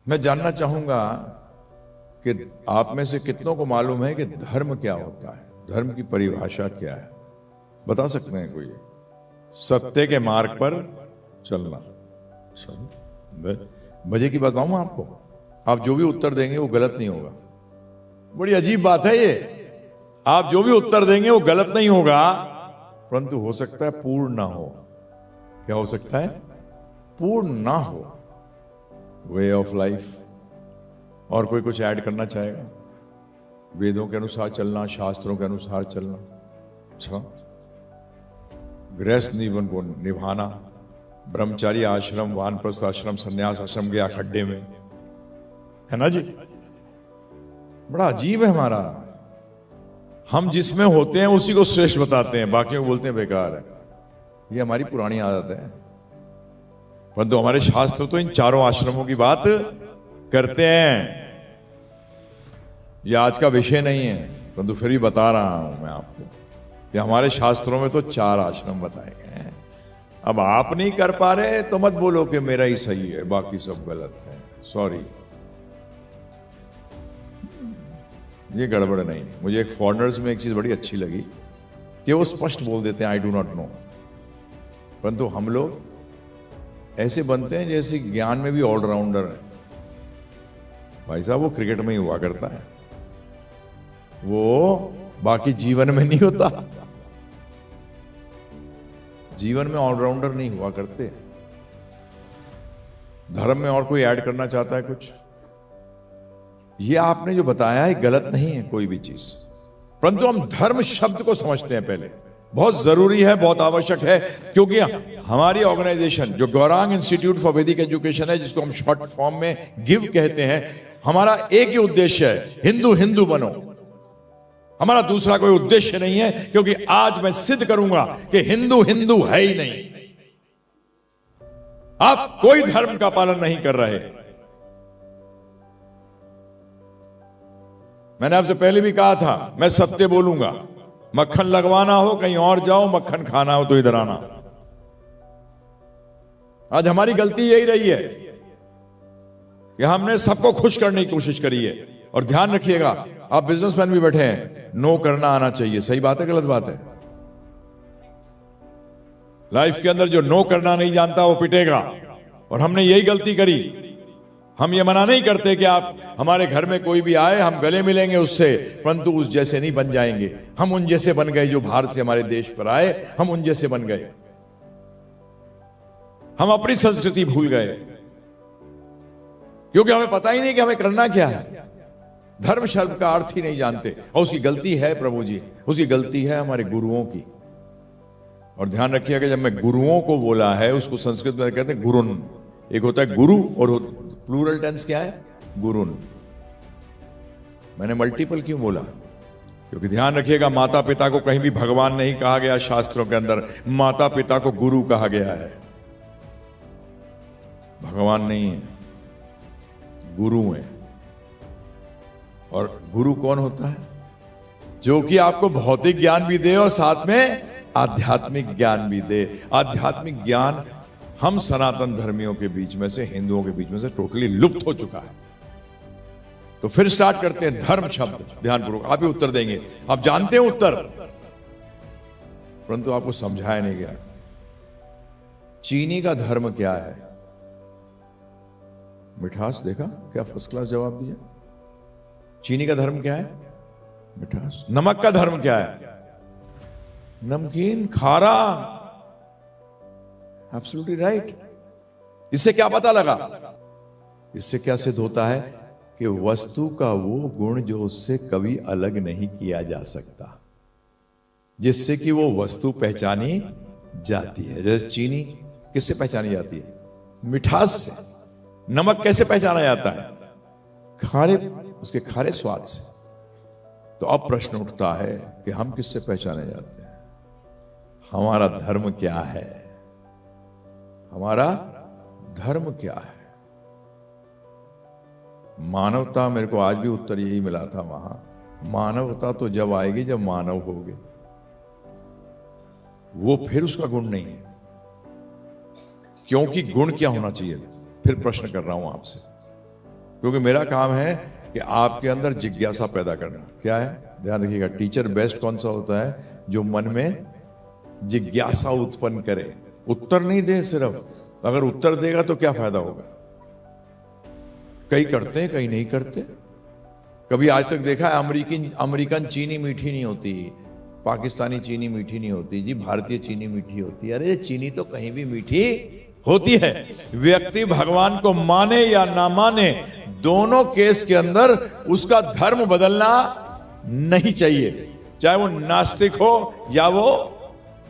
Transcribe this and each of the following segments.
मैं जानना चाहूंगा कि आप में से कितनों को मालूम है कि धर्म क्या होता है, धर्म की परिभाषा क्या है? बता सकते हैं कोई? सत्य के मार्ग पर चलना। मजे की बात बताऊं आपको, आप जो भी उत्तर देंगे वो गलत नहीं होगा। बड़ी अजीब बात है ये, आप जो भी उत्तर देंगे वो गलत नहीं होगा, परंतु हो सकता है पूर्ण ना हो। क्या हो सकता है? पूर्ण ना हो। Way of life. और कोई कुछ ऐड करना चाहेगा? वेदों के अनुसार चलना, शास्त्रों के अनुसार चलना। अच्छा, गृहस्थ जीवन को निभाना, ब्रह्मचारी आश्रम, वानप्रस्थ आश्रम, संन्यास आश्रम गया खड्डे में, है ना जी? बड़ा अजीब है हमारा। हम जिसमें होते हैं उसी को श्रेष्ठ बताते हैं, बाकियों को बोलते हैं बेकार है। ये हमारी पुरानी आदत है। परंतु हमारे शास्त्र तो इन चारों आश्रमों की बात करते हैं। ये आज का विषय नहीं है, परंतु फिर भी बता रहा हूं मैं आपको कि हमारे शास्त्रों में तो 4 आश्रम बताए गए हैं। अब आप नहीं कर पा रहे तो मत बोलो कि मेरा ही सही है, बाकी सब गलत है। सॉरी, ये गड़बड़ नहीं। मुझे एक फॉरेनर्स में एक चीज बड़ी अच्छी लगी कि वो स्पष्ट बोल देते हैं आई डू नॉट नो। परंतु हम लोग ऐसे बनते हैं जैसे ज्ञान में भी ऑलराउंडर है। भाई साहब, वो क्रिकेट में ही हुआ करता है, वो बाकी जीवन में नहीं होता। जीवन में ऑलराउंडर नहीं हुआ करते। धर्म में और कोई ऐड करना चाहता है कुछ? ये आपने जो बताया है गलत नहीं है कोई भी चीज, परंतु हम धर्म शब्द को समझते हैं पहले। बहुत जरूरी है, बहुत आवश्यक है, क्योंकि हमारी ऑर्गेनाइजेशन जो गौरांग इंस्टीट्यूट फॉर वैदिक एजुकेशन है, जिसको हम शॉर्ट फॉर्म में गिव कहते हैं, हमारा एक ही उद्देश्य है, हिंदू हिंदू बनो। हमारा दूसरा कोई उद्देश्य नहीं है, क्योंकि आज मैं सिद्ध करूंगा कि हिंदू हिंदू है ही नहीं। आप कोई धर्म का पालन नहीं कर रहे। मैंने आपसे पहले भी कहा था, मैं सत्य बोलूंगा। मक्खन लगवाना हो कहीं और जाओ, मक्खन खाना हो तो इधर आना। आज हमारी गलती यही रही है कि हमने सबको खुश करने की कोशिश करी है। और ध्यान रखिएगा, आप बिजनेसमैन भी बैठे हैं, नो करना आना चाहिए। सही बात है, गलत बात है? लाइफ के अंदर जो नो करना नहीं जानता वो पिटेगा। और हमने यही गलती करी। हम ये मना नहीं करते कि आप हमारे घर में कोई भी आए हम गले मिलेंगे उससे, परंतु उस जैसे नहीं बन जाएंगे। हम उन जैसे बन गए जो बाहर से हमारे देश पर आए, हम उन जैसे बन गए। हम अपनी संस्कृति भूल गए, क्योंकि हमें पता ही नहीं कि हमें करना क्या है। धर्म शब्द का अर्थ ही नहीं जानते, और उसकी गलती है प्रभु जी, उसकी गलती है हमारे गुरुओं की। और ध्यान रखिएगा, जब मैं गुरुओं को बोला है, उसको संस्कृत में कहते हैं गुरुन। एक होता है गुरु और प्लूरल टेंस क्या है? गुरुन। मैंने मल्टीपल क्यों बोला? क्योंकि ध्यान रखिएगा, माता पिता को कहीं भी भगवान नहीं कहा गया। शास्त्रों के अंदर माता पिता को गुरु कहा गया है, भगवान नहीं है, गुरु है। और गुरु कौन होता है? जो कि आपको भौतिक ज्ञान भी दे और साथ में आध्यात्मिक ज्ञान भी दे। आध्यात्मिक ज्ञान हम सनातन धर्मियों के बीच में से, हिंदुओं के बीच में से टोटली लुप्त हो चुका है। तो फिर स्टार्ट करते हैं धर्म शब्द। ध्यानपूर्वक आप ही उत्तर देंगे, आप जानते हैं उत्तर, परंतु आपको समझाया नहीं गया। चीनी का धर्म क्या है? मिठास। देखा क्या फर्स्ट क्लास जवाब दिया। चीनी का धर्म क्या है? मिठास। नमक का धर्म क्या है? नमकीन, खारा। Absolutely right. इससे क्या पता लगा? इससे क्या सिद्ध होता है कि वस्तु का वो गुण जो उससे कभी अलग नहीं किया जा सकता, जिससे कि वो वस्तु पहचानी जाती है। जैसे चीनी किससे पहचानी जाती है? मिठास से। नमक कैसे पहचाना जाता है? खारे, उसके खारे स्वाद से। तो अब प्रश्न उठता है कि हम किससे पहचाने जाते हैं? हमारा धर्म क्या है? हमारा धर्म क्या है? मानवता। मेरे को आज भी उत्तर यही मिला था वहां। मानवता तो जब आएगी जब मानव होगे, वो फिर उसका गुण नहीं है। क्योंकि गुण क्या होना चाहिए? फिर प्रश्न कर रहा हूं आपसे, क्योंकि मेरा काम है कि आपके अंदर जिज्ञासा पैदा करना। क्या है, ध्यान रखिएगा, टीचर बेस्ट कौन सा होता है? जो मन में जिज्ञासा उत्पन्न करे, उत्तर नहीं दे सिर्फ। अगर उत्तर देगा तो क्या फायदा होगा? कई करते हैं, कई नहीं करते। कभी आज तक देखा है अमेरिकन चीनी मीठी नहीं होती, पाकिस्तानी चीनी मीठी नहीं होती जी, भारतीय चीनी मीठी होती है। अरे चीनी तो कहीं भी मीठी होती है। व्यक्ति भगवान को माने या ना माने, दोनों केस के अंदर उसका धर्म बदलना नहीं चाहिए, चाहे वो नास्तिक हो या वो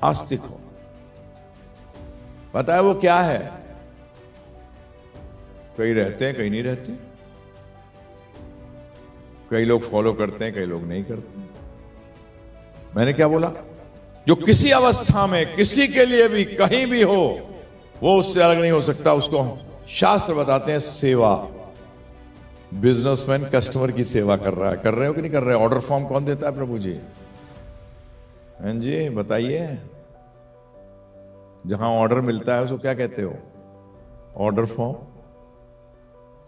आस्तिक हो। पता है वो क्या है? कई रहते हैं, कई नहीं रहते। कई लोग फॉलो करते हैं, कई लोग नहीं करते। मैंने क्या बोला? जो किसी अवस्था में किसी के लिए भी कहीं भी हो, वो उससे अलग नहीं हो सकता। उसको शास्त्र बताते हैं सेवा। बिजनेसमैन कस्टमर की सेवा कर रहा है। कर रहे हो कि नहीं कर रहे? ऑर्डर फॉर्म कौन देता है? प्रभु जी। हाँ जी, बताइए। जहां ऑर्डर मिलता है उसको क्या कहते हो? Order form.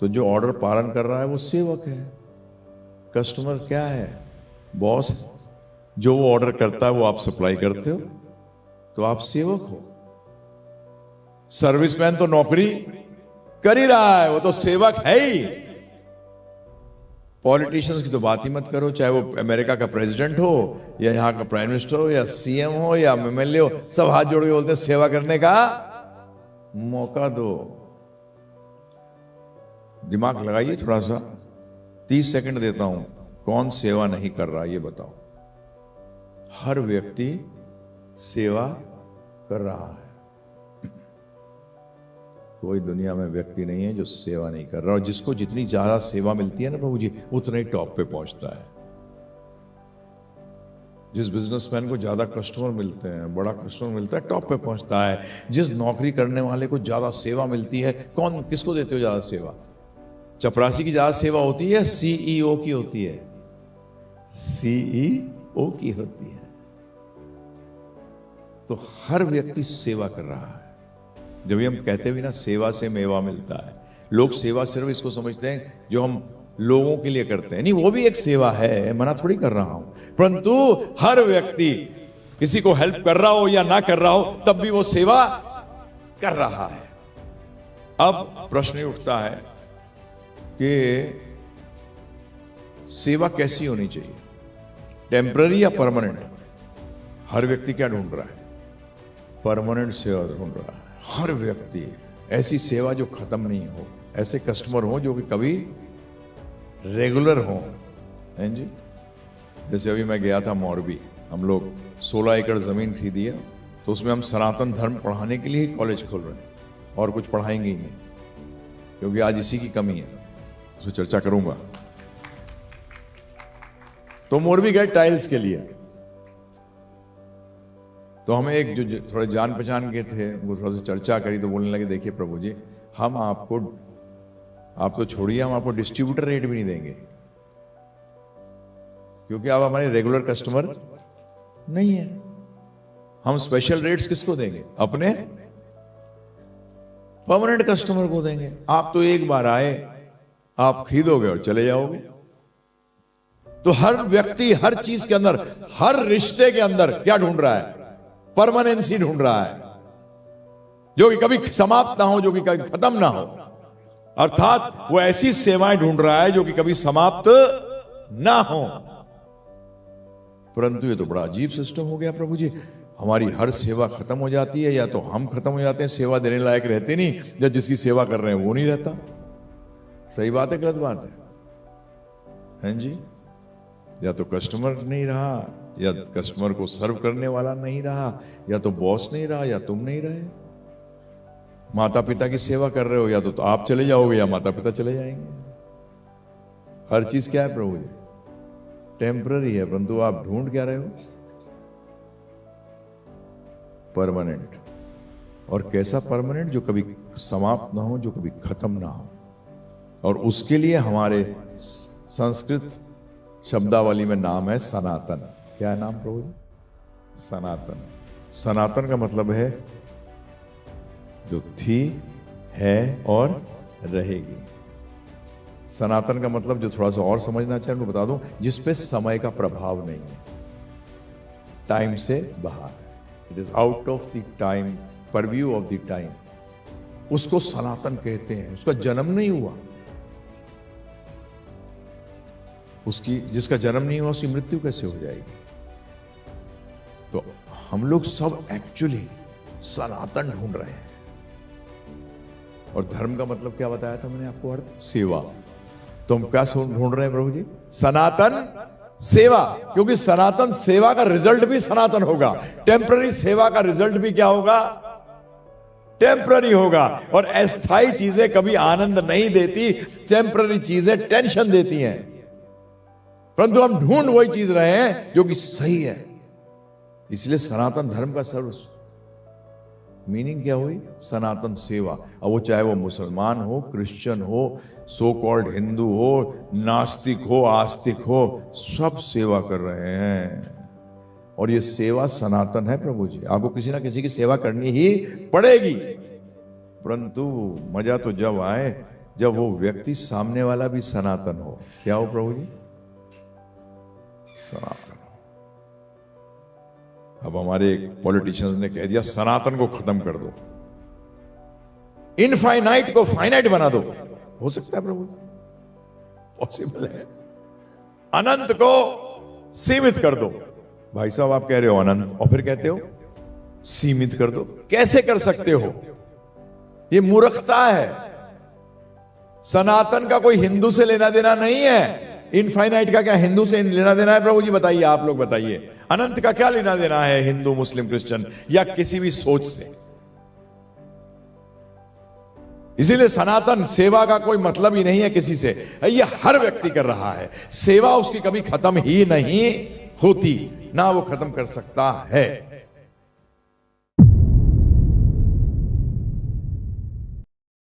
तो जो ऑर्डर पालन कर रहा है वो सेवक है। कस्टमर क्या है? बॉस। जो वो ऑर्डर करता है वो आप सप्लाई करते हो, तो आप सेवक हो। सर्विसमैन तो नौकरी कर ही रहा है, वो तो सेवक है ही। पॉलिटिशियंस की तो बात ही मत करो, चाहे वो अमेरिका का प्रेसिडेंट हो या यहां का प्राइम मिनिस्टर हो या सीएम हो या एमएलए हो, सब हाथ जोड़ के बोलते हैं सेवा करने का मौका दो। दिमाग लगाइए थोड़ा सा, 30 सेकंड देता हूं। कौन सेवा नहीं कर रहा ये बताओ? हर व्यक्ति सेवा कर रहा है। कोई दुनिया में व्यक्ति नहीं है जो सेवा नहीं कर रहा। और जिसको जितनी ज्यादा सेवा मिलती है ना प्रभु जी, उतना ही टॉप पे पहुंचता है। जिस बिजनेसमैन को ज्यादा कस्टमर मिलते हैं, बड़ा कस्टमर मिलता है, टॉप पे पहुंचता है। जिस नौकरी करने वाले को ज्यादा सेवा मिलती है, कौन किसको देते हो ज्यादा सेवा? चपरासी की ज्यादा सेवा होती है, सीईओ की होती है? सीईओ की होती है। तो हर व्यक्ति सेवा कर रहा है। जब हम कहते भी ना सेवा से मेवा मिलता है, लोग सेवा सिर्फ इसको समझते हैं जो हम लोगों के लिए करते हैं। नहीं, वो भी एक सेवा है, मना थोड़ी कर रहा हूं। परंतु हर व्यक्ति किसी को हेल्प कर रहा हो या ना कर रहा हो, तब भी वो सेवा कर रहा है। अब प्रश्न ये उठता है कि सेवा कैसी होनी चाहिए, टेम्पररी या परमानेंट? हर व्यक्ति क्या ढूंढ रहा है? परमानेंट सेवा ढूंढ रहा है। हर व्यक्ति ऐसी सेवा जो खत्म नहीं हो, ऐसे कस्टमर हो जो कि कभी रेगुलर हो। हैं जी? जैसे अभी मैं गया था मोरबी, हम लोग 16 एकड़ जमीन खरीदी है, तो उसमें हम सनातन धर्म पढ़ाने के लिए ही कॉलेज खोल रहे हैं, और कुछ पढ़ाएंगे ही नहीं, क्योंकि आज इसी की कमी है। उस पर चर्चा करूंगा। तो मोरबी गए टाइल्स के लिए, तो हमें एक जो थोड़े जान पहचान के थे, वो थोड़ा सा चर्चा करी, तो बोलने लगे देखिए प्रभु जी, हम आपको, आप तो छोड़िए, हम आपको डिस्ट्रीब्यूटर रेट भी नहीं देंगे, क्योंकि आप हमारे रेगुलर कस्टमर नहीं है। हम स्पेशल रेट्स किसको देंगे? अपने परमानेंट कस्टमर को देंगे। आप तो एक बार आए, आप खरीदोगे और चले जाओगे। तो हर व्यक्ति हर चीज के अंदर, हर रिश्ते के अंदर क्या ढूंढ रहा है? परमानेंसी ढूंढ रहा है, जो कि कभी समाप्त ना हो, जो कि कभी खत्म ना हो। अर्थात वो ऐसी सेवाएं ढूंढ रहा है जो कि कभी समाप्त ना हो। परंतु ये तो बड़ा अजीब सिस्टम हो गया प्रभु जी। हमारी हर सेवा खत्म हो जाती है, या तो हम खत्म हो जाते हैं, सेवा देने लायक रहते नहीं, या जिसकी सेवा कर रहे हैं वो नहीं रहता। सही बात है, गलत बात है जी? या तो कस्टमर नहीं रहा, या कस्टमर को सर्व करने वाला नहीं रहा, या तो बॉस नहीं रहा, या तुम नहीं रहे। माता पिता की सेवा कर रहे हो, या तो आप चले जाओगे या माता पिता चले जाएंगे। हर चीज क्या है प्रभु जी? टेम्पररी है, परंतु आप ढूंढ क्या रहे हो? परमानेंट। और कैसा परमानेंट? जो कभी समाप्त ना हो, जो कभी खत्म ना हो। और उसके लिए हमारे संस्कृत शब्दावली में नाम है सनातन। क्या है नाम प्रभु जी? सनातन। सनातन का मतलब है जो थी, है और रहेगी। सनातन का मतलब जो थोड़ा सा और समझना चाहिए उनको बता दूं, जिसपे समय का प्रभाव नहीं है, टाइम से बाहर, it is out of the time, purview of the time, उसको सनातन कहते हैं। उसका जन्म नहीं हुआ, उसकी जिसका जन्म नहीं हुआ उसकी मृत्यु कैसे हो जाएगी? तो हम लोग सब एक्चुअली सनातन ढूंढ रहे हैं। और धर्म का मतलब क्या बताया था मैंने आपको? अर्थ सेवा। तो हम क्या ढूंढ रहे हैं प्रभु जी? सनातन सेवा। क्योंकि सनातन सेवा का रिजल्ट भी सनातन होगा। टेम्पररी सेवा का रिजल्ट भी क्या होगा? टेम्पररी होगा। और अस्थाई चीजें कभी आनंद नहीं देती, टेम्पररी चीजें टेंशन देती हैं। परंतु हम ढूंढ वही चीज रहे हैं जो कि सही है। इसलिए सनातन धर्म का सर्व मीनिंग क्या हुई? सनातन सेवा। अब वो चाहे वो मुसलमान हो, क्रिश्चियन हो, सो कॉल्ड हिंदू हो, नास्तिक हो, आस्तिक हो, सब सेवा कर रहे हैं। और ये सेवा सनातन है प्रभु जी। आपको किसी ना किसी की सेवा करनी ही पड़ेगी। परंतु मजा तो जब आए जब वो व्यक्ति सामने वाला भी सनातन हो। क्या हो प्रभु जी? सनातन। अब हमारे एक पॉलिटिशियंस ने कह दिया सनातन को खत्म कर दो, इनफाइनाइट को फाइनाइट बना दो। हो सकता है प्रभु? पॉसिबल है। अनंत को सीमित कर दो। भाई साहब आप कह रहे हो अनंत और फिर कहते हो सीमित कर दो। कैसे कर सकते हो? ये मूर्खता है। सनातन का कोई हिंदू से लेना देना नहीं है। इनफाइनाइट का क्या हिंदू से लेना देना है प्रभु जी? बताइए, आप लोग बताइए। अनंत का क्या लेना देना है हिंदू, मुस्लिम, क्रिश्चियन या किसी भी सोच से? इसीलिए सनातन सेवा का कोई मतलब ही नहीं है किसी से। ये हर व्यक्ति कर रहा है। सेवा उसकी कभी खत्म ही नहीं होती, ना वो खत्म कर सकता है।